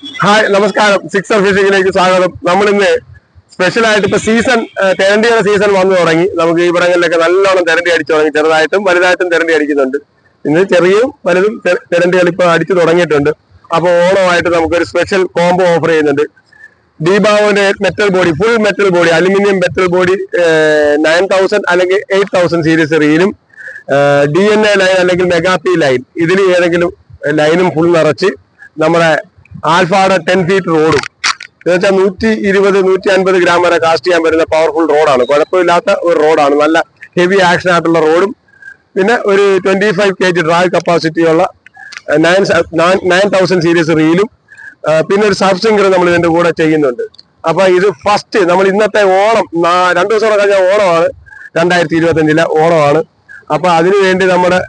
Hi, നമസ്കാരം. Sixer ഫിഷിംഗിലേക്ക് സ്വാഗതം. നമ്മളിന്ന് സ്പെഷ്യലായിട്ട് ഇപ്പൊ തെരണ്ടിയുടെ സീസൺ വന്നു തുടങ്ങി. നമുക്ക് ഈ ഇവിടങ്ങളിലൊക്കെ നല്ലോണം തെരണ്ടി അടിച്ചു തുടങ്ങി. ചെറുതായിട്ടും വലുതായിട്ടും തെരണ്ടി അടിക്കുന്നുണ്ട്. ഇന്ന് ചെറിയും വലുതും തെരണ്ടികൾ ഇപ്പൊ അടിച്ചു തുടങ്ങിയിട്ടുണ്ട്. അപ്പൊ ഓണമായിട്ട് നമുക്കൊരു സ്പെഷ്യൽ കോംബോ ഓഫർ ചെയ്യുന്നുണ്ട്. ഡീബാവോന്റെ metal body, full metal body, aluminium metal body 9000 അല്ലെങ്കിൽ 8000 സീരീസ് റീലും DNA ലൈൻ അല്ലെങ്കിൽ മെഗാപി ലൈൻ, ഇതിൽ ഏതെങ്കിലും ലൈനും ഫുൾ നിറച്ച് നമ്മുടെ ആൽഫാടെ 10 ഫീറ്റ് റോഡും എന്ന് വെച്ചാൽ 120-150 ഗ്രാം വരെ കാസ്റ്റ് ചെയ്യാൻ പറ്റുന്ന പവർഫുൾ റോഡാണ്. കുഴപ്പമില്ലാത്ത ഒരു റോഡാണ്. നല്ല ഹെവി ആക്ഷൻ ആയിട്ടുള്ള റോഡും പിന്നെ ഒരു 25 kg ഡ്രാഗ് കപ്പാസിറ്റി ഉള്ള 9000 സീരീസ് റീലും പിന്നെ ഒരു സബ് സിംഗർ നമ്മൾ ഇതിന്റെ കൂടെ ചെയ്യുന്നുണ്ട്. അപ്പൊ ഇത് ഫസ്റ്റ് നമ്മൾ ഇന്നത്തെ ഓണം 2 ദിവസം കൂടെ കഴിഞ്ഞ ഓണമാണ്, 2025 ഓണമാണ്. അപ്പൊ അതിനുവേണ്ടി നമ്മുടെ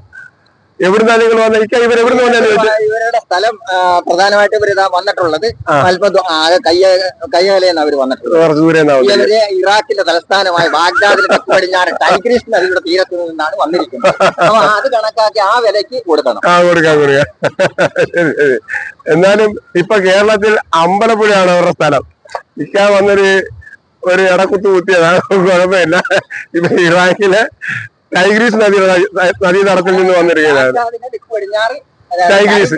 എവിടുന്നാ നിങ്ങൾ വന്ന ഇവരെവിടുന്ന് വന്നു? ഇവരുടെ സ്ഥലം പ്രധാനമായിട്ടും ഇവർ വന്നിട്ടുള്ളത് കയ്യകലയെന്ന് അവർ വന്നിട്ടുള്ളത്. ഇവര് ഇറാഖിന്റെ തലസ്ഥാനമായ ബാഗ്ദാദിന്റെ പടിഞ്ഞാറ് ടൈഗ്രീസ് നദിയുടെ തീരത്ത് നിന്നാണ് വന്നിരിക്കുന്നത്. അപ്പൊ അത് കണക്കാക്കി ആ വിലക്ക് കൊടുക്കണം. കൊടുക്കാം. എന്നാലും ഇപ്പൊ കേരളത്തിൽ അമ്പലപ്പുഴയാണ് അവരുടെ സ്ഥലം. ഇക്കാൻ വന്നൊരു ഇടക്കുത്ത് കുത്തിയതാണ്, കുഴപ്പമില്ല. ഇപ്പൊ ഇറാഖിലെ ടൈഗ്രീസ് നദീതടത്തിൽ നിന്ന് വന്നിരിക്കുകയാണ്. ടൈഗ്രീസ്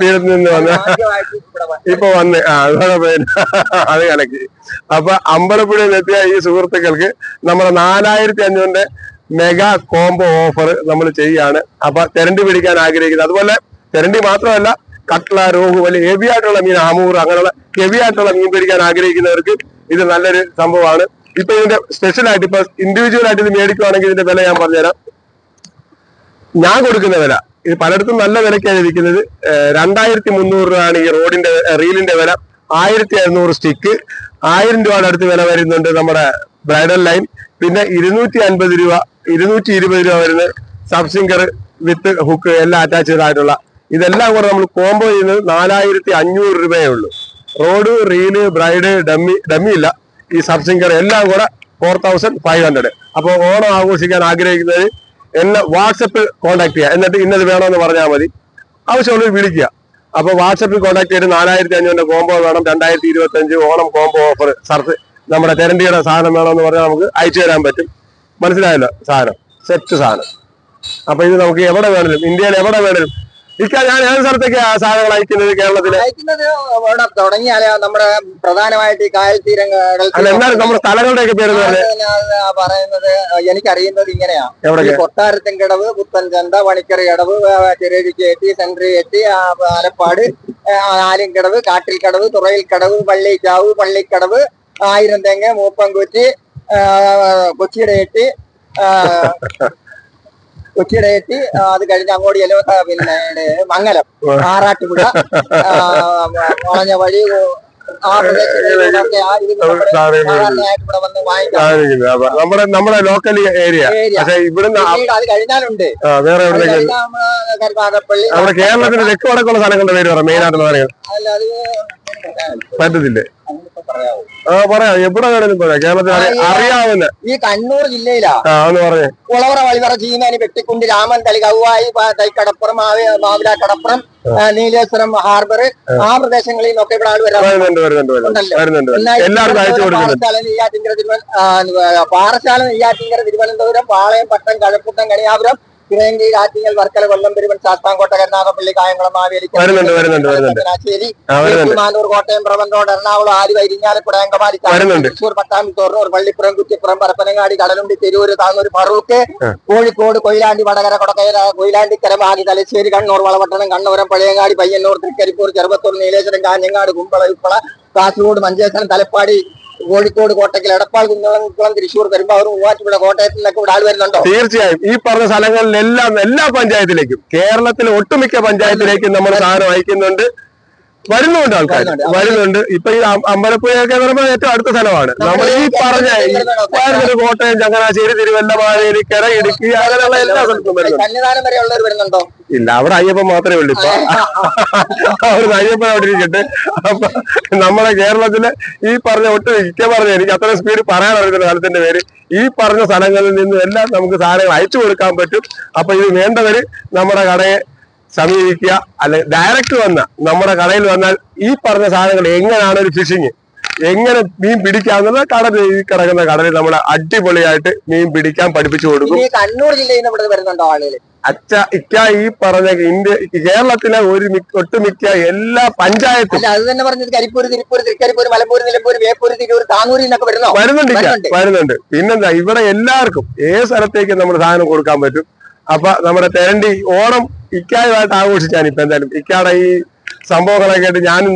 തീരത്ത് നിന്ന് വന്ന് ഇപ്പൊ വന്ന് അത് കലക്കി. അപ്പൊ അമ്പലപ്പുഴയിൽ എത്തിയ ഈ സുഹൃത്തുക്കൾക്ക് നമ്മുടെ 4500 മെഗാ കോംബോ ഓഫർ നമ്മൾ ചെയ്യാണ്. അപ്പൊ തെരണ്ടി പിടിക്കാൻ ആഗ്രഹിക്കുന്നത്, അതുപോലെ തെരണ്ടി മാത്രമല്ല കട്ട്ള, രോഹു, വലിയ ഹെവി ആയിട്ടുള്ള മീൻ, ആമൂർ, അങ്ങനെയുള്ള ഹെവി ആയിട്ടുള്ള മീൻ പിടിക്കാൻ ആഗ്രഹിക്കുന്നവർക്ക് ഇത് നല്ലൊരു സംഭവമാണ്. ഇപ്പൊ ഇതിന്റെ സ്പെഷ്യൽ ആയിട്ട് ഇപ്പൊ ഇൻഡിവിജ്വൽ ആയിട്ട് ഇത് മേടിക്കുവാണെങ്കിൽ ഇതിന്റെ വില ഞാൻ പറഞ്ഞുതരാം. ഞാൻ കൊടുക്കുന്ന വില ഇത് പലയിടത്തും നല്ല വിലക്കാണ് ഇരിക്കുന്നത്. 2300 രൂപയാണ് ഈ റീലിന്റെ വില. 1200 സ്റ്റിക്ക്, 1000 രൂപയുടെ അടുത്ത് വില വരുന്നുണ്ട് നമ്മുടെ ബ്രൈഡൽ ലൈൻ. പിന്നെ 250 രൂപ 220 രൂപ വരുന്ന സബ് സിംഗർ വിത്ത് ഹുക്ക് എല്ലാം അറ്റാച്ച്ഡ് ആയിട്ടുള്ള ഇതെല്ലാം കൂടെ നമ്മൾ കോംബോ ചെയ്യുന്നത് 4500 രൂപയേ ഉള്ളൂ. റോഡ്, റീല്, ബ്രൈഡ്, ഡമ്മി ഇല്ല, ഈ സബ് സിംഗർ എല്ലാം കൂടെ 4500. അപ്പോൾ ഓണം ആഘോഷിക്കാൻ ആഗ്രഹിക്കുന്നത് എന്നെ വാട്സപ്പിൽ കോൺടാക്ട് ചെയ്യുക. എന്നിട്ട് ഇന്നത് വേണമെന്ന് പറഞ്ഞാൽ മതി, ആവശ്യമുള്ളത് വിളിക്കുക. അപ്പൊ വാട്സപ്പിൽ കോൺടാക്ട് ചെയ്ത് 4500 കോംബോ വേണം, 2025 ഓണം കോംബോ ഓഫർ സർഫ് നമ്മുടെ തെരണ്ടിയുടെ സാധനം വേണമെന്ന് പറഞ്ഞാൽ നമുക്ക് അയച്ചു തരാൻ പറ്റും. മനസ്സിലായല്ലോ? സാധനം സെറ്റ് സാധനം. അപ്പൊ ഇത് നമുക്ക് എവിടെ വേണേലും, ഇന്ത്യയിൽ എവിടെ വേണേലും ഞാൻ ഏത് സ്ഥലത്തേക്ക് സാധനങ്ങൾ അയക്കുന്നത്? കേരളത്തില് തുടങ്ങിയാല് നമ്മുടെ പ്രധാനമായിട്ട് ഈ കായൽ തീരങ്ങൾ എന്നാലും നമ്മുടെ സ്ഥലങ്ങളുടെയൊക്കെ പേര് പറയുന്നത് എനിക്കറിയുന്നത് ഇങ്ങനെയാണ്: കൊട്ടാരത്തിൻകടവ്, പുത്തൻചന്ത, പണിക്കറി കടവ്, ചെറിയരിക്കേറ്റി, സെൻട്രിയേറ്റി, ആലപ്പാട്, ആലിൻകടവ്, കാട്ടിൽക്കടവ്, തുറയിൽക്കടവ്, പള്ളിക്കാവ്, പള്ളിക്കടവ്, 1000 തെങ്ങ്, മൂപ്പൻകുറ്റി, കൊച്ചിയുടെ എത്തി, അത് കഴിഞ്ഞ് അങ്ങോട്ട് പിന്നെ മംഗലം, ആറാട്ടുപുഴ, വളഞ്ഞ വഴി, ആ പ്രദേശങ്ങളിലൊക്കെ നമ്മുടെ ലോക്കൽ ഏരിയ. അത് കഴിഞ്ഞാലുണ്ട് കരുനാഗപ്പള്ളി. കേരളത്തിന്റെ തെക്ക് വടക്കുള്ള സ്ഥലങ്ങളുടെ പേര് പറയാം, മെയിൻ ആയിട്ടുള്ള കാര്യങ്ങൾ പറ്റത്തില്ലേ? പറയാം, എവിടെ വേണേലും പറയാം. കേരളത്തിൽ അറിയാവുന്ന ഈ കണ്ണൂർ ജില്ലയിലാ പറഞ്ഞേ കുളവറ, വളിവറ, ചീമേനി, വെട്ടിക്കുണ്ടി, രാമന്തളി, കവുവായി, തൈക്കടപ്പുറം, മാവില കടപ്പുറം, നീലേശ്വരം ഹാർബർ, ആ പ്രദേശങ്ങളിൽ നിന്നൊക്കെ ഇവിടെ ആൾ പാറശാല, നെയ്യാറ്റിങ്കര, തിരുവനന്തപുരം, പാളയം, പട്ടം, കഴക്കൂട്ടം, കണിയാപുരം, തിരുവനന്തപുരം, ആറ്റിങ്ങൽ, വർക്കല, കൊല്ലം, പെരുവൻ, ശാസ്താംകോട്ട, കരുനാഗപ്പള്ളി, കായംകുളം, മാവേലി, ചങ്ങനാശ്ശേരി, മാനൂർ, കോട്ടയം, പ്രവന്തോട്, എറണാകുളം, ആലുവ, ഇരിങ്ങാലക്കുട, അങ്കമാലി, തൃശൂർ, പട്ടാമ്പി, തൊറൂർ, പള്ളിപ്പുറം, കുറ്റിപ്പുറം, പരപ്പനങ്ങാടി, കടലുണ്ടി, തിരൂര്, താന്നൂർ, ഫറൂഖ്, കോഴിക്കോട്, കൊയിലാണ്ടി, വടകര, കൊടകര, കൊയിലാണ്ടിക്കര, മാഗി, തലശ്ശേരി, കണ്ണൂർ, വളപട്ടണം, കണ്ണപുരം, പഴയങ്ങാടി, പയ്യന്നൂർ, തൃക്കരിപ്പൂർ, ചെറുപ്പത്തൂർ, നീലേശ്വരം, കാഞ്ഞങ്ങാട്, കുമ്പള, ഉപ്പള, കാസർഗോഡ്, മഞ്ചേശ്വരം, തലപ്പാടി, കോഴിക്കോട്, കോട്ടക്കൽ, എടപ്പാൾ, കുന്നംകുളം, തൃശ്ശൂർ, പെരുമ്പാവൂർ, മൂവാറ്റുപുഴ, കോട്ടയത്തിൽ നിന്നൊക്കെ ഇവിടെ ആൾ വരുന്നുണ്ടോ? തീർച്ചയായും. ഈ പറഞ്ഞ സ്ഥലങ്ങളിലെല്ലാം എല്ലാ പഞ്ചായത്തിലേക്കും, കേരളത്തിലെ ഒട്ടുമിക്ക പഞ്ചായത്തിലേക്കും നമ്മൾ സാധനം അയക്കുന്നുണ്ട്. വരുന്നുണ്ട്, ആൾക്കാർ വരുന്നുണ്ട്. ഇപ്പൊ ഈ അമ്പലപ്പുഴയൊക്കെ പറയുമ്പോൾ ഏറ്റവും അടുത്ത സ്ഥലമാണ്. നമ്മൾ ഈ പറഞ്ഞ കോട്ടയം, ചങ്ങനാശ്ശേരി, തിരുവല്ല, മാവേലിക്കര, ഇടുക്കി, അങ്ങനെയുള്ള എല്ലാ സ്ഥലത്തും വരുന്നുണ്ടോ? ഇല്ല, അവിടെ അയ്യപ്പൻ മാത്രമേ ഉള്ളൂ. ഇപ്പൊ അവിടുന്ന് അയ്യപ്പൻ അവിടെ ഇരിക്കട്ടെ. അപ്പൊ നമ്മുടെ കേരളത്തിലെ ഈ പറഞ്ഞ എനിക്ക് അത്ര സ്പീഡ് പറയാൻ അറിയുന്ന സ്ഥലത്തിന്റെ പേര്, ഈ പറഞ്ഞ സ്ഥലങ്ങളിൽ നിന്നും എല്ലാം നമുക്ക് സാധനങ്ങൾ അയച്ചു കൊടുക്കാൻ പറ്റും. അപ്പൊ ഇത് വേണ്ടവര് നമ്മുടെ കടയെ സമീപിക്കുക. അല്ലെ ഡയറക്റ്റ് വന്ന നമ്മുടെ കടയിൽ വന്നാൽ ഈ പറഞ്ഞ സാധനങ്ങൾ എങ്ങനെയാണ് ഒരു ഫിഷിങ്, എങ്ങനെ മീൻ പിടിക്കാവുന്നത് കടലിൽ കിടക്കുന്ന കടലിൽ നമ്മൾ അടിപൊളിയായിട്ട് മീൻ പിടിക്കാൻ പഠിപ്പിച്ചു കൊടുക്കും. കണ്ണൂർ ജില്ലയിൽ നിന്ന് വരുന്നുണ്ടോ ആളുകൾ? ഈ പറഞ്ഞ കേരളത്തിലെ ഒട്ടുമിക്ക എല്ലാ പഞ്ചായത്തും അത് തന്നെ പറഞ്ഞത് കരിപ്പൂർ, തിരുപ്പൂർ, തൃക്കരിപ്പൂർ, മലപ്പൂർ, നിലമ്പൂർ, വേപ്പൂർ, തിരൂർ, താനൂരിൽ നിന്നൊക്കെ വരുന്നുണ്ട്. പിന്നെന്താ, ഇവിടെ എല്ലാവർക്കും ഏത് സ്ഥലത്തേക്ക് നമ്മൾ സാധനം കൊടുക്കാൻ പറ്റും. അപ്പൊ നമ്മുടെ തെരണ്ടി ഓണം ഇക്കായുമായിട്ട് ആഘോഷിച്ചാണ്. ഇപ്പൊ എന്തായാലും ഇക്കാടെ ഈ സംഭവങ്ങളൊക്കെ ആയിട്ട് ഞാനും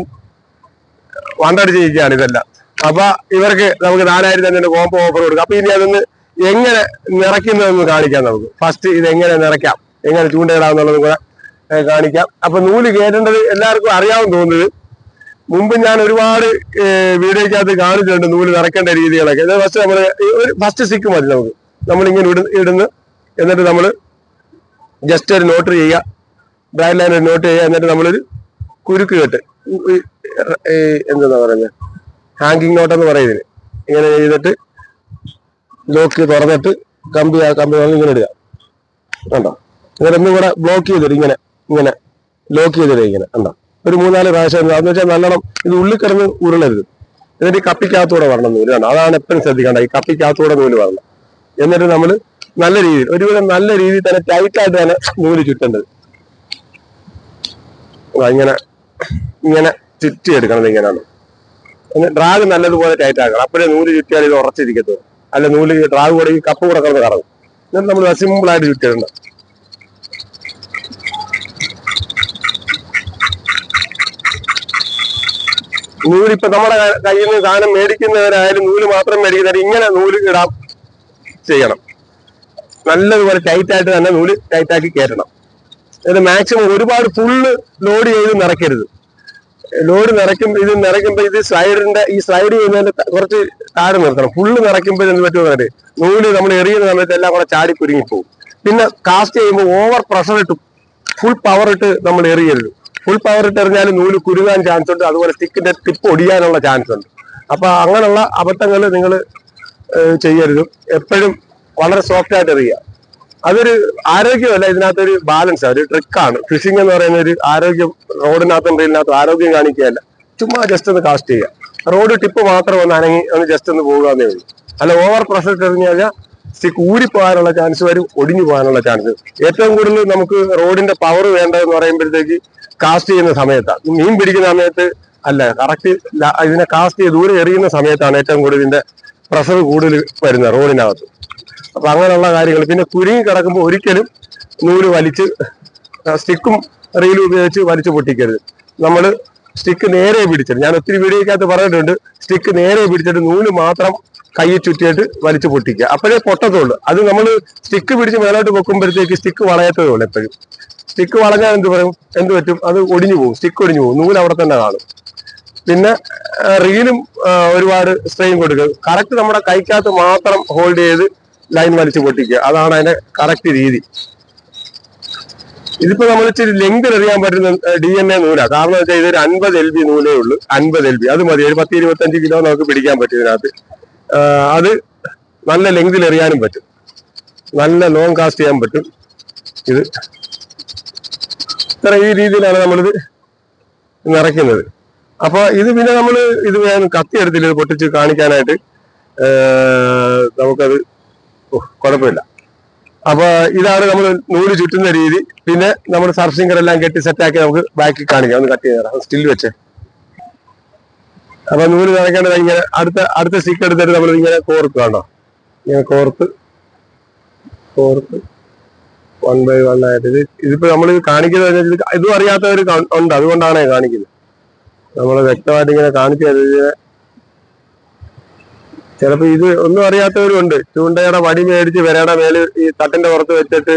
വണ്ടടിച്ചിരിക്കുകയാണ് ഇതെല്ലാം. അപ്പൊ ഇവർക്ക് നമുക്ക് 4000 തന്നെ കോംബോ ഓഫർ കൊടുക്കാം. അപ്പൊ ഇനി അതൊന്ന് എങ്ങനെ നിറയ്ക്കുന്നതെന്ന് കാണിക്കാം. നമുക്ക് ഫസ്റ്റ് ഇത് എങ്ങനെ നിറയ്ക്കാം, എങ്ങനെ ചൂണ്ടയിടാന്നുള്ളതും കൂടെ കാണിക്കാം. അപ്പൊ നൂല് കയറ്റേണ്ടത് എല്ലാവർക്കും അറിയാമെന്ന് തോന്നുന്നത്. മുമ്പ് ഞാൻ ഒരുപാട് വീഡിയോക്കകത്ത് കാണിച്ചിട്ടുണ്ട് നൂല് നിറയ്ക്കേണ്ട രീതികളൊക്കെ. ഫസ്റ്റ് നമ്മള് ഫസ്റ്റ് സ്റ്റിക്ക് മതി നമുക്ക്. നമ്മളിങ്ങനെ ഇടുന്നു, എന്നിട്ട് നമ്മൾ ജസ്റ്റ് ഒരു നോട്ട് ചെയ്യുക, ബ്രൈറ്റ് ലൈൻ ഒരു നോട്ട് ചെയ്യുക. എന്നിട്ട് നമ്മളൊരു കുരുക്ക് കെട്ട്, എന്താ പറയുന്നത്, ഹാങ്കിങ് നോട്ടെന്ന് പറയുന്നതിന് ഇങ്ങനെ ചെയ്തിട്ട് ലോക്ക് തുറന്നിട്ട് കമ്പി ഇങ്ങനെ ഇടുക. കണ്ടോ, ഇങ്ങനെ ഒന്നും കൂടെ ബ്ലോക്ക് ചെയ്തിട്ട് ഇങ്ങനെ ലോക്ക് ചെയ്തിട്ട് ഇങ്ങനെ കണ്ടോ, ഒരു 3-4 പ്രാവശ്യം. അതെന്ന് വെച്ചാൽ നല്ലോണം ഇത് ഉള്ളിൽ കിടന്ന് ഉരുളരുത്. എന്നിട്ട് ഈ കപ്പിക്കകത്തൂടെ വരണം നൂല്. കണ്ടോ, അതാണ് എപ്പോഴും ശ്രദ്ധിക്കേണ്ട, ഈ കപ്പിക്കകത്തൂടെ നൂല് വരണം. എന്നിട്ട് നമ്മൾ നല്ല രീതിയിൽ ഒരുവിധം നല്ല രീതിയിൽ തന്നെ ടൈറ്റായിട്ട് തന്നെ നൂല് ചുറ്റേണ്ടത്. ഇങ്ങനെ ചുറ്റി എടുക്കണം. ഇങ്ങനെയാണ് ഡ്രാഗ് നല്ലതുപോലെ ടൈറ്റ് ആക്കണം. അപ്പോഴേ നൂല് ചുറ്റിയാൽ ഇത് ഉറച്ചിരിക്കത്തുള്ളൂ. അല്ല നൂല് ഡ്രാഗ് കൂടെ ഈ കപ്പ് കൂടെ കിടന്ന് കറങ്ങും. എന്നിട്ട് നമ്മൾ സിമ്പിൾ ആയിട്ട് ചുറ്റിയിടണം. നൂലിപ്പോ നമ്മുടെ കയ്യിൽ നിന്ന് സാധനം മേടിക്കുന്നവരായാലും നൂല് മാത്രം മേടിക്കുന്നവർ ഇങ്ങനെ നൂല് ഇടാൻ ചെയ്യണം. നല്ലതുപോലെ ടൈറ്റായിട്ട് തന്നെ നൂല് ടൈറ്റാക്കി കയറ്റണം. ഇത് മാക്സിമം ഒരുപാട് ഫുള്ള് ലോഡ് ചെയ്ത് നിറയ്ക്കരുത്. ലോഡ് നിറയ്ക്കുമ്പോൾ ഇത് ഈ സ്ലൈഡ് ചെയ്യുന്നതിന്റെ കുറച്ച് താഴെ നിർത്തണം. ഫുള്ള് നിറയ്ക്കുമ്പോൾ എന്ത് പറ്റുമെന്ന് നൂല് നമ്മൾ എറിയുന്ന സമയത്ത് എല്ലാം കൂടെ ചാടി കുരുങ്ങിപ്പോകും. പിന്നെ കാസ്റ്റ് ചെയ്യുമ്പോൾ ഓവർ പ്രഷർ ഇട്ട് ഫുൾ പവർ ഇട്ട് നമ്മൾ എറിയരുത്. ഫുൾ പവർ ഇട്ട് എറിഞ്ഞാൽ നൂല് കുരുങ്ങാൻ ചാൻസ് ഉണ്ട്. അതുപോലെ സ്റ്റിക്കിന്റെ ടിപ്പ് ഒടിയാനുള്ള ചാൻസ് ഉണ്ട്. അപ്പൊ അങ്ങനെയുള്ള അബദ്ധങ്ങൾ നിങ്ങൾ ചെയ്യരുത്. എപ്പോഴും വളരെ സോഫ്റ്റ് ആയിട്ട് എറിയുക. അതൊരു ആരോഗ്യമല്ല, ഇതിനകത്തൊരു ബാലൻസ്, ഒരു ട്രിക്കാണ്. ഫിഷിംഗ് എന്ന് പറയുന്ന ഒരു ആരോഗ്യം, റോഡിനകത്തും റീലിനകത്തും ആരോഗ്യം കാണിക്കുകയല്ല, ചുമ്മാ ജസ്റ്റ് ഒന്ന് കാസ്റ്റ് ചെയ്യുക. റോഡ് ടിപ്പ് മാത്രം ഒന്ന് അനങ്ങി ഒന്ന് ജസ്റ്റ് ഒന്ന് പോകാന്നേ ഉള്ളൂ. അല്ല ഓവർ പ്രഷർ എറിഞ്ഞു കഴിഞ്ഞാൽ സ്റ്റിക്ക് ഊരിപ്പോകാനുള്ള ചാൻസ് വരും, ഒടിഞ്ഞു പോകാനുള്ള ചാൻസ്. ഏറ്റവും കൂടുതൽ നമുക്ക് റോഡിന്റെ പവർ വേണ്ടതെന്ന് പറയുമ്പോഴത്തേക്ക് കാസ്റ്റ് ചെയ്യുന്ന സമയത്താണ്. മീൻ പിടിക്കുന്ന സമയത്ത് അല്ല, കറക്റ്റ് ഇതിനെ കാസ്റ്റ് ചെയ്ത് ദൂരെ എറിയുന്ന സമയത്താണ് ഏറ്റവും കൂടുതൽ ഇതിന്റെ പ്രഷർ കൂടുതൽ വരുന്നത് റോഡിനകത്ത്. അപ്പൊ അങ്ങനെയുള്ള കാര്യങ്ങൾ. പിന്നെ കുരുങ്ങി കിടക്കുമ്പോൾ ഒരിക്കലും നൂല് വലിച്ച് സ്റ്റിക്കും റീലും ഉപയോഗിച്ച് വലിച്ചു പൊട്ടിക്കരുത്. നമ്മൾ സ്റ്റിക്ക് നേരെ പിടിച്ചിട്ട്, ഞാൻ ഒത്തിരി വീഡിയോക്കകത്ത് പറഞ്ഞിട്ടുണ്ട്, സ്റ്റിക്ക് നേരെ പിടിച്ചിട്ട് നൂല് മാത്രം കയ്യിൽ ചുറ്റിയിട്ട് വലിച്ചു പൊട്ടിക്കുക. അപ്പോഴേ പൊട്ടത്തുള്ളൂ. അത് നമ്മൾ സ്റ്റിക്ക് പിടിച്ച് മേലോട്ട് പൊക്കുമ്പോഴത്തേക്ക് സ്റ്റിക്ക് വളയത്തതേ ഉള്ളൂ. എപ്പോഴും സ്റ്റിക്ക് വളഞ്ഞാൽ എന്ത് പറ്റും, അത് ഒടിഞ്ഞു പോകും, സ്റ്റിക്ക് ഒടിഞ്ഞു പോകും, നൂല് അവിടെ തന്നെ കാണും. പിന്നെ റീലും ഒരുപാട് സ്ട്രെയിൻ കൊടുക്കുക. കറക്റ്റ് നമ്മുടെ കൈക്കകത്ത് മാത്രം ഹോൾഡ് ചെയ്ത് ലൈൻ വലിച്ചു പൊട്ടിക്കുക. അതാണ് അതിന്റെ കറക്റ്റ് രീതി. ഇതിപ്പോ നമ്മൾ ഇച്ചിരി ലെങ്ത് എറിയാൻ പറ്റുന്ന DNA നൂലാണ്. കാരണം വെച്ചാൽ ഇതൊരു 50 LB നൂലേ ഉള്ളൂ. 50 LB അത് മതി. ഒരു 10-25 കിലോ നമുക്ക് പിടിക്കാൻ പറ്റും ഇതിനകത്ത്. അത് നല്ല ലെങ്തിൽ എറിയാനും പറ്റും, നല്ല ലോങ് കാസ്റ്റ് ചെയ്യാൻ പറ്റും. ഇത് ഈ രീതിയിലാണ് നമ്മളിത് നിറയ്ക്കുന്നത്. അപ്പൊ ഇത് പിന്നെ ഇത് ഞാൻ കത്തി എടുത്തില്ല, ഇത് പൊട്ടിച്ച് കാണിക്കാനായിട്ട്. നമുക്കത് കുഴപ്പമില്ല. അപ്പൊ ഇതാണ് നമ്മൾ നൂല് ചുറ്റുന്ന രീതി. പിന്നെ നമ്മൾ സർഫിംഗറെല്ലാം കെട്ടി സെറ്റാക്കി നമുക്ക് ബാക്കിൽ കാണിക്കാം. ഒന്ന് കട്ട് ചെയ്ത് സ്റ്റിൽ വെച്ച്. അപ്പൊ നൂല് നിറയ്ക്കേണ്ടത് ഇങ്ങനെ അടുത്ത സ്റ്റിക്ക് എടുത്തിട്ട് നമ്മൾ ഇങ്ങനെ കോർത്ത് കാണോ, ഇങ്ങനെ കോർത്ത് 1 by 1 ആയിട്ട്. ഇതിപ്പോ നമ്മൾ കാണിക്കുന്നത് ഇതും അറിയാത്തവർ ഉണ്ട്, അതുകൊണ്ടാണ് കാണിക്കുന്നത്. നമ്മൾ വ്യക്തമായിട്ട് ഇങ്ങനെ കാണിച്ചു തരുന്നത്. ചിലപ്പോ ഇത് ഒന്നും അറിയാത്തവരും ഉണ്ട്. ചൂണ്ടയുടെ വടി മേടിച്ച് വിരയുടെ മേല് ഈ തട്ടിന്റെ പുറത്ത് വെച്ചിട്ട്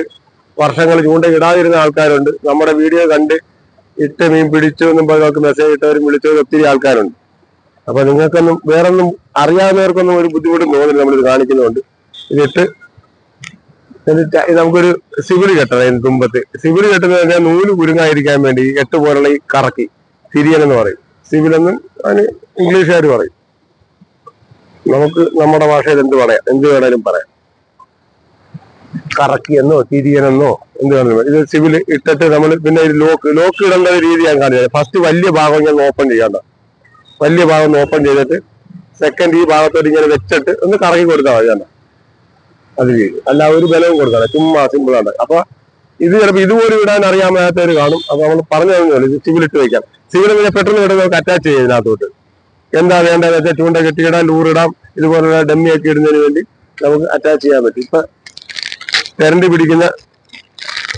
വർഷങ്ങൾ ചൂണ്ട ഇടാതിരുന്ന ആൾക്കാരുണ്ട്. നമ്മുടെ വീഡിയോ കണ്ട് ഇട്ട് മീൻ പിടിച്ചു എന്നും നമുക്ക് മെസ്സേജ് ഇട്ടവരും വിളിച്ചവരും ഒത്തിരി ആൾക്കാരുണ്ട്. അപ്പൊ നിങ്ങൾക്കൊന്നും വേറൊന്നും അറിയാവുന്നവർക്കൊന്നും ഒരു ബുദ്ധിമുട്ടും തോന്നില്ല നമ്മളിത് കാണിക്കുന്നുണ്ട്. ഇതിട്ട് നമുക്കൊരു സിവില് കെട്ടണം. അതിന് തുമ്പത്ത് സിവില് കെട്ടുന്നത് പറഞ്ഞാൽ നൂല് കുരുങ്ങാതിരിക്കാൻ വേണ്ടി 8 പോലുള്ള ഈ കറക്കി തിരിയനെന്ന് പറയും. സിവിലെന്ന് അതിന് ഇംഗ്ലീഷുകാർ പറയും. നമുക്ക് നമ്മുടെ ഭാഷയിൽ എന്ത് വേണേലും പറയാം. കറക്കിയെന്നോ തിരിയനെന്നോ എന്ത് പറഞ്ഞു ഇത് സിവിൽ ഇട്ടിട്ട് നമ്മൾ പിന്നെ ലോക്ക് ഇടേണ്ട ഒരു രീതി ഞാൻ കാണിച്ചത്. ഫസ്റ്റ് വലിയ ഭാഗം ഞാൻ ഓപ്പൺ ചെയ്യണ്ട, വലിയ ഭാഗം ഒന്ന് ഓപ്പൺ ചെയ്തിട്ട് സെക്കൻഡ് ഈ ഭാഗത്തോട്ട് ഇങ്ങനെ വെച്ചിട്ട് ഒന്ന് കറക്കി കൊടുത്താൽ മതി തന്നെ. അത് ചെയ്യും, അല്ല ഒരു ബലവും കൊടുക്കണം, ചുമ്മാ സിമ്പിളാണ്. അപ്പൊ ഇത് ചിലപ്പോൾ ഇതുപോലും ഇടാൻ അറിയാൻ മേലാത്തവർ കാണും. അപ്പൊ നമ്മൾ പറഞ്ഞു തന്നല്ലോ ഇത് സിവിൽ ഇട്ട് വെക്കാം. സിവിൽ പിന്നെ പെട്ടെന്ന് ഇട്ട് നമുക്ക് അറ്റാച്ച് ചെയ്യാം ഇതിനകത്തോട്ട്. എന്താ വേണ്ടതെന്ന് വെച്ചാൽ ചൂണ്ട കെട്ടിയിടാം, ലൂറിടാം, ഇതുപോലുള്ള ഡമ്മിയൊക്കെ ഇടുന്നതിന് വേണ്ടി നമുക്ക് അറ്റാച്ച് ചെയ്യാൻ പറ്റും. ഇപ്പൊ കരണ്ട് പിടിക്കുന്ന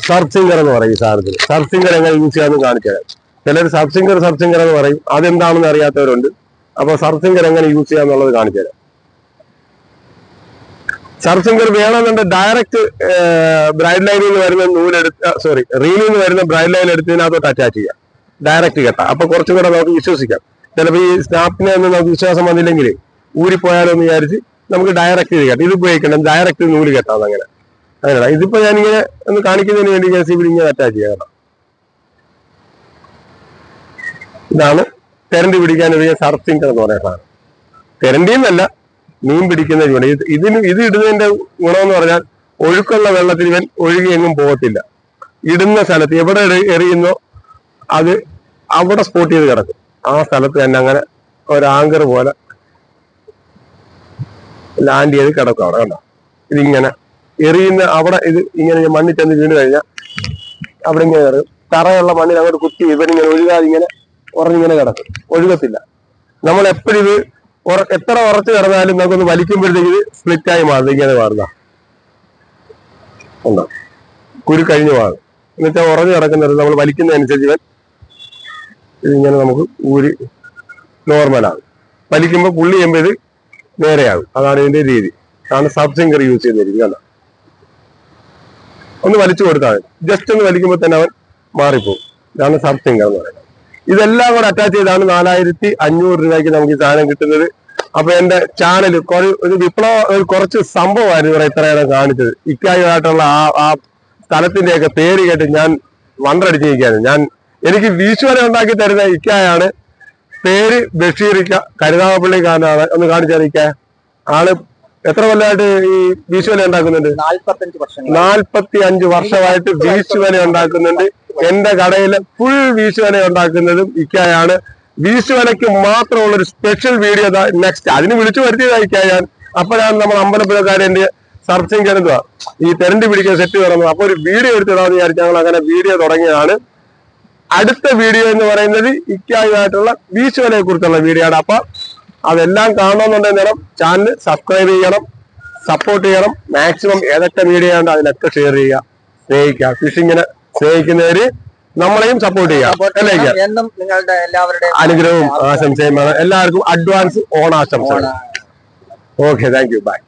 സർഫ് സിംഗർ എന്ന് പറയും ഈ സാധനത്തിൽ. സർഫ് സിംഗർ എങ്ങനെ യൂസ് ചെയ്യാമെന്ന് കാണിച്ചു തരാം. ചിലർ സർഫ് സിംഗർ എന്ന് പറയും, അതെന്താണെന്ന് അറിയാത്തവരുണ്ട്. അപ്പൊ സർഫ് സിംഗർ എങ്ങനെ യൂസ് ചെയ്യാന്നുള്ളത് കാണിച്ചു തരാം. സർഫ് സിംഗർ വേണമെന്നുണ്ട് ഡയറക്റ്റ് ബ്രൈഡ് ലൈനിൽ നിന്ന് വരുന്ന റീലിൽ നിന്ന് വരുന്ന ബ്രൈഡ് ലൈൻ എടുത്തതിനകത്തോട്ട് അറ്റാച്ച് ചെയ്യാം, ഡയറക്റ്റ് കെട്ടാം. അപ്പൊ കുറച്ചും കൂടെ നമുക്ക് വിശ്വസിക്കാം. ചിലപ്പോൾ ഈ സ്നാപ്പിനെ ഒന്നും നമുക്ക് വിശ്വാസം വന്നില്ലെങ്കിൽ ഊരിപ്പോയാലോ എന്ന് വിചാരിച്ച് നമുക്ക് ഡയറക്റ്റ് കെട്ടാം. ഇത് ഉപയോഗിക്കണം, ഡയറക്റ്റ് നൂല് കെട്ടാം. അങ്ങനെയാണ്. ഇതിപ്പോ ഞാനിങ്ങനെ ഒന്ന് കാണിക്കുന്നതിന് വേണ്ടി ഞാൻ സിവിൽ ഇങ്ങനെ അറ്റാച്ച് ചെയ്യാം. ഇതാണ് കരണ്ട് പിടിക്കാൻ ഉപയോഗിക്കുന്ന സർഫ് സിംഗർ എന്ന് പറയുന്ന സാധനം. കരണ്ടിന്നല്ല, മീൻ പിടിക്കുന്ന ചൂണ്ട. ഇത് ഇടുന്നതിന്റെ ഗുണമെന്ന് പറഞ്ഞാൽ ഒഴുക്കുള്ള വെള്ളത്തിൽ ഇവൻ ഒഴുകി എങ്ങും പോകത്തില്ല. ഇടുന്ന സ്ഥലത്ത് എവിടെ എറിയുന്നോ അത് അവിടെ സ്പോട്ട് ചെയ്ത് കിടക്കും. ആ സ്ഥലത്ത് തന്നെ അങ്ങനെ ഒരു ആങ്കർ പോലെ ലാൻഡ് ചെയ്ത് കിടക്കും. അവിടെ കണ്ടോ, ഇതിങ്ങനെ എറിയുന്ന അവിടെ ഇത് ഇങ്ങനെ മണ്ണിൽ ചെന്ന് വീണ് കഴിഞ്ഞാൽ അവിടെ ഇങ്ങനെ കിടക്കും. തറയുള്ള മണ്ണിൽ അങ്ങോട്ട് കുത്തി ഇവരിങ്ങനെ ഒഴുകാതെ ഇങ്ങനെ ഉറഞ്ഞിങ്ങനെ കിടക്കും, ഒഴുകത്തില്ല. നമ്മൾ എപ്പോഴും ഇത് എത്ര ഉറച്ചു കിടന്നാലും നമുക്കൊന്ന് വലിക്കുമ്പോഴത്തേക്ക് ഇത് സ്പ്ലിറ്റായി മാറും. ഇങ്ങനെ മാറുന്ന ഉണ്ടോ, കുരു കഴിഞ്ഞു മാറും. എന്നുവെച്ചാൽ ഉറഞ്ഞു കിടക്കുന്നത് നമ്മൾ വലിക്കുന്നതനുസരിച്ച് ഇവൻ ഇതിങ്ങനെ നമുക്ക് ഊരി നോർമലാകും. വലിക്കുമ്പോൾ പുള്ളി ചെയ്യുമ്പോൾ ഇത് നേരെയാകും. അതാണ് ഇതിന്റെ രീതി. അതാണ് സബ് സിംഗർ യൂസ് ചെയ്യുന്ന രീതി. കണ്ടോ, ഒന്ന് വലിച്ചു കൊടുത്താൽ മതി, ജസ്റ്റ് ഒന്ന് വലിക്കുമ്പോൾ തന്നെ അവൻ മാറിപ്പോകും. ഇതാണ് സബ് സിംഗർ എന്ന് പറയുന്നത്. ഇതെല്ലാം കൂടെ അറ്റാച്ച് ചെയ്താണ് 4500 രൂപയ്ക്ക് നമുക്ക് ഈ സാധനം കിട്ടുന്നത്. അപ്പൊ എന്റെ ചാനൽ ഒരു കുറച്ച് സംഭവമായിരുന്നു ഇവിടെ ഇത്രയേറെ കാണിച്ചത്. ഇക്കായുമായിട്ടുള്ള ആ സ്ഥലത്തിന്റെയൊക്കെ പേര് കേട്ട് ഞാൻ വണ്ടടിച്ചിരിക്കുകയാണ്. എനിക്ക് വീശുവല ഉണ്ടാക്കി തരുന്ന ഇക്കായാണ്. പേര് ബഷീറിക്ക, കരുതാവപ്പള്ളിക്കാരനാണ്. ഒന്ന് കാണിച്ചറിയിക്ക. ആള് എത്ര കൊല്ലമായിട്ട് ഈ വീശുവല ഉണ്ടാക്കുന്നുണ്ട്? 45 വർഷമായിട്ട് വീശുവല ഉണ്ടാക്കുന്നുണ്ട്. എന്റെ കടയില് ഫുൾ വീശുവല ഉണ്ടാക്കുന്നതും ഇക്കായാണ്. വീശുവലയ്ക്ക് മാത്രമുള്ള ഒരു സ്പെഷ്യൽ വീഡിയോ നെക്സ്റ്റ് അതിന് വിളിച്ചു വരുത്തിയതാ ഇക്ക ഞാൻ. അപ്പോഴാണ് നമ്മൾ അമ്പലപ്പുഴക്കാരന്റെ സർഫ് സിംഗർ എന്തുവാ ഈ തെരണ്ടി പിടിക്കുന്ന സെറ്റ് തുറന്നത്. അപ്പൊ ഒരു വീഡിയോ എടുത്തിടാന്ന് വിചാരിച്ചു ഞങ്ങൾ അങ്ങനെ വീഡിയോ തുടങ്ങിയതാണ്. അടുത്ത വീഡിയോ എന്ന് പറയുന്നത് ഇക്കായുമായിട്ടുള്ള വീശുവലയെ കുറിച്ചുള്ള വീഡിയോ ആണ്. അപ്പൊ അതെല്ലാം കാണണമെന്നുണ്ടെങ്കിൽ ചാനൽ സബ്സ്ക്രൈബ് ചെയ്യണം, സപ്പോർട്ട് ചെയ്യണം. മാക്സിമം ഏതൊക്കെ വീഡിയോ ഉണ്ട് അതിനൊക്കെ ഷെയർ ചെയ്യുക, സ്നേഹിക്കുക. ഫിഷിങ്ങിനെ സ്നേഹിക്കുന്നവര് നമ്മളെയും സപ്പോർട്ട് ചെയ്യുക. നിങ്ങളുടെ എല്ലാവരുടെയും അനുഗ്രഹവും ആശംസയും എല്ലാവർക്കും അഡ്വാൻസ് ഓണാശംസകൾ. Okay, thank you, by.